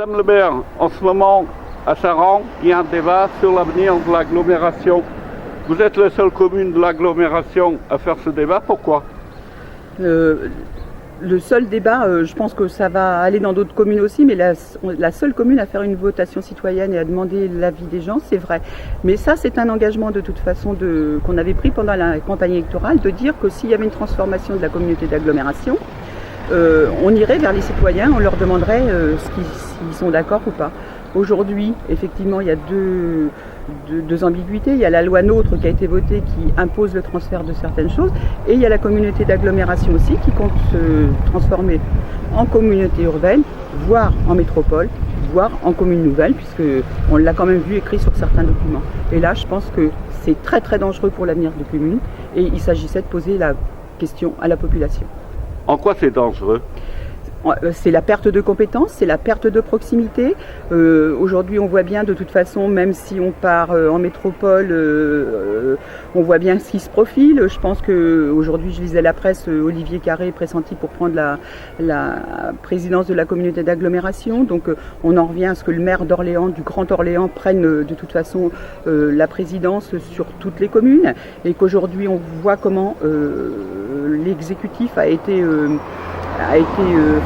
Madame le maire, en ce moment, à Saran, il y a un débat sur l'avenir de l'agglomération. Vous êtes la seule commune de l'agglomération à faire ce débat, pourquoi? Le seul débat, je pense que ça va aller dans d'autres communes aussi, mais la seule commune à faire une votation citoyenne et à demander l'avis des gens, c'est vrai. Mais ça, c'est un engagement de toute façon qu'on avait pris pendant la campagne électorale, de dire que s'il y avait une transformation de la communauté d'agglomération, on irait vers les citoyens, on leur demanderait s'ils sont d'accord ou pas. Aujourd'hui, effectivement, il y a deux ambiguïtés. Il y a la loi NOTRe qui a été votée qui impose le transfert de certaines choses et il y a la communauté d'agglomération aussi qui compte se transformer en communauté urbaine, voire en métropole, voire en commune nouvelle, puisqu'on l'a quand même vu écrit sur certains documents. Et là, je pense que c'est très très dangereux pour l'avenir des communes et il s'agissait de poser la question à la population. En quoi c'est dangereux ? C'est la perte de compétences, c'est la perte de proximité. Aujourd'hui, on voit bien de toute façon, même si on part en métropole, on voit bien ce qui se profile. Je pense qu'aujourd'hui, je lisais la presse, Olivier Carré est pressenti pour prendre la présidence de la communauté d'agglomération. Donc on en revient à ce que le maire d'Orléans, du Grand Orléans, prenne de toute façon la présidence sur toutes les communes. Et qu'aujourd'hui, on voit comment l'exécutif a été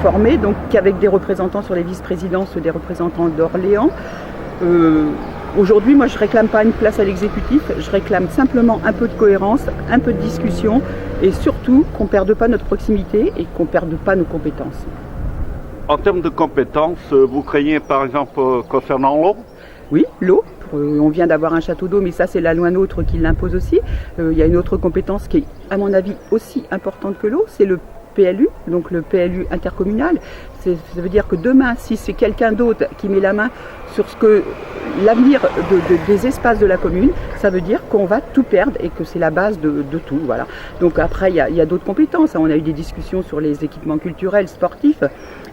formé, donc avec des représentants sur les vice-présidences, des représentants d'Orléans. Aujourd'hui, moi, je ne réclame pas une place à l'exécutif, je réclame simplement un peu de cohérence, un peu de discussion et surtout qu'on ne perde pas notre proximité et qu'on ne perde pas nos compétences. En termes de compétences, vous craignez par exemple concernant l'eau ? Oui, l'eau. On vient d'avoir un château d'eau, mais ça c'est la loi NOTRe qui l'impose aussi. Il y a une autre compétence qui est à mon avis aussi importante que l'eau, c'est le PLU, donc le PLU intercommunal. Ça veut dire que demain, si c'est quelqu'un d'autre qui met la main sur l'avenir des espaces de la commune, ça veut dire qu'on va tout perdre et que c'est la base de tout. Voilà. Donc après, il y a d'autres compétences. On a eu des discussions sur les équipements culturels, sportifs.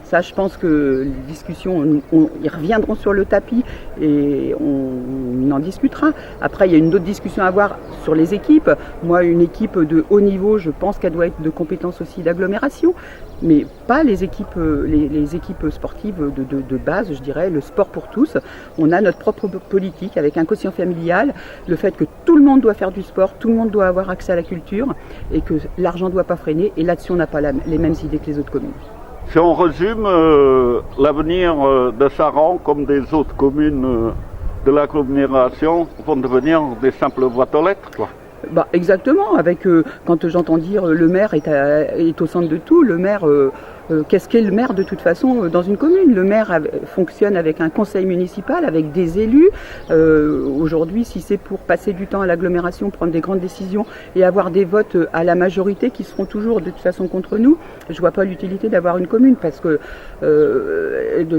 Ça, je pense que les discussions, ils reviendront sur le tapis et on en discutera. Après, il y a une autre discussion à avoir sur les équipes. Moi, une équipe de haut niveau, je pense qu'elle doit être de compétences aussi d'agglomération, mais pas les équipes sportives de base, je dirais, le sport pour tous. On a notre propre politique avec un quotient familial, le fait que tout le monde doit faire du sport, tout le monde doit avoir accès à la culture et que l'argent ne doit pas freiner. Et là-dessus, on n'a pas les mêmes idées que les autres communes. Si on résume, l'avenir de Saran, comme des autres communes de l'agglomération, vont devenir des simples boîtes aux lettres, quoi. Bah, exactement, quand j'entends dire le maire est au centre de tout, le maire, qu'est-ce qu'est le maire de toute façon dans une commune? Le maire fonctionne avec un conseil municipal, avec des élus. Aujourd'hui, si c'est pour passer du temps à l'agglomération, prendre des grandes décisions et avoir des votes à la majorité qui seront toujours de toute façon contre nous, je vois pas l'utilité d'avoir une commune, parce que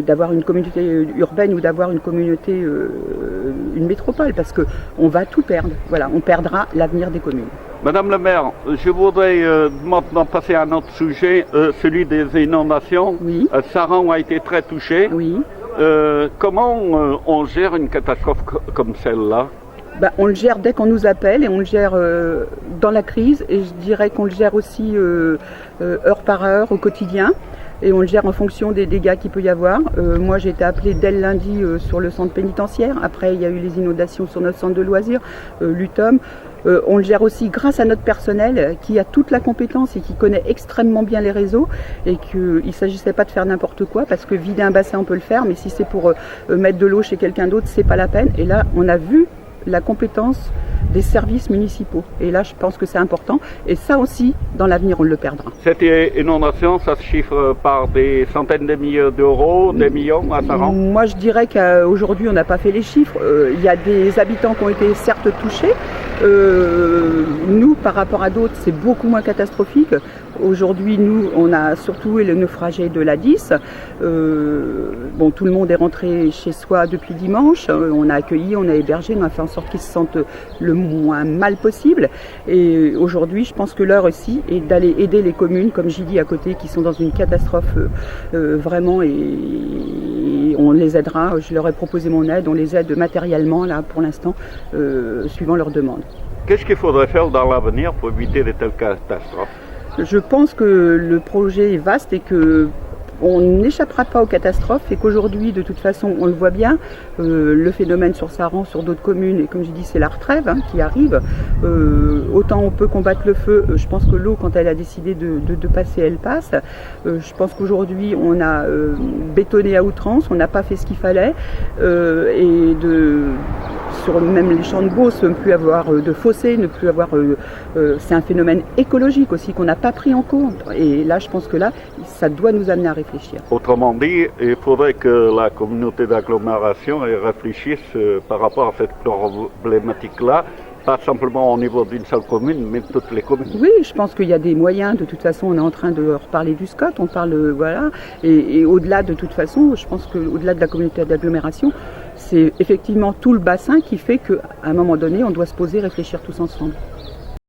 d'avoir une communauté urbaine ou d'avoir une communauté, une métropole, parce que on va tout perdre. Voilà, on perdra l'avenir des communes. Madame le maire, je voudrais maintenant passer à un autre sujet, celui des inondations. Oui. Saran a été très touché. Oui. Comment on gère une catastrophe comme celle-là ? On le gère dès qu'on nous appelle et on le gère dans la crise, et je dirais qu'on le gère aussi heure par heure au quotidien. Et on le gère en fonction des dégâts qu'il peut y avoir. Moi, j'ai été appelée dès le lundi sur le centre pénitentiaire. Après, il y a eu les inondations sur notre centre de loisirs, l'UTOM. On le gère aussi grâce à notre personnel qui a toute la compétence et qui connaît extrêmement bien les réseaux, et qu'il ne s'agissait pas de faire n'importe quoi, parce que vider un bassin, on peut le faire, mais si c'est pour mettre de l'eau chez quelqu'un d'autre, c'est pas la peine. Et là, on a vu la compétence des services municipaux. Et là, je pense que c'est important. Et ça aussi, dans l'avenir, on le perdra. Cette inondation, ça se chiffre par des centaines de milliers d'euros, des millions à Saran ? Moi, je dirais qu'aujourd'hui, on n'a pas fait les chiffres. Il y a des habitants qui ont été certes touchés. Nous, par rapport à d'autres, c'est beaucoup moins catastrophique. Aujourd'hui, nous, on a surtout le naufragé de la 10. Tout le monde est rentré chez soi depuis dimanche. On a accueilli, on a hébergé, on a fait en sorte qu'ils se sentent le moins mal possible. Et aujourd'hui, je pense que l'heure aussi est d'aller aider les communes, comme j'ai dit à côté, qui sont dans une catastrophe vraiment, et on les aidera. Je leur ai proposé mon aide, on les aide matériellement là pour l'instant, suivant leurs demandes. Qu'est-ce qu'il faudrait faire dans l'avenir pour éviter de telles catastrophes ? Je pense que le projet est vaste et que on n'échappera pas aux catastrophes et qu'aujourd'hui, de toute façon, on le voit bien, le phénomène sur Saran, sur d'autres communes, et comme je dis, c'est la retrêve qui arrive. Autant on peut combattre le feu, je pense que l'eau, quand elle a décidé de passer, elle passe. Je pense qu'aujourd'hui, on a bétonné à outrance, on n'a pas fait ce qu'il fallait, sur même les champs de Beauce, ne plus avoir de fossés, ne plus avoir... c'est un phénomène écologique aussi qu'on n'a pas pris en compte. Et là, je pense que là, ça doit nous amener à réfléchir. Autrement dit, il faudrait que la communauté d'agglomération réfléchisse par rapport à cette problématique-là, pas simplement au niveau d'une seule commune, mais de toutes les communes. Oui, je pense qu'il y a des moyens. De toute façon, on est en train de reparler du SCOT, on parle, voilà. Et au-delà, de toute façon, je pense qu'au-delà de la communauté d'agglomération, c'est effectivement tout le bassin qui fait qu'à un moment donné, on doit se poser, réfléchir tous ensemble.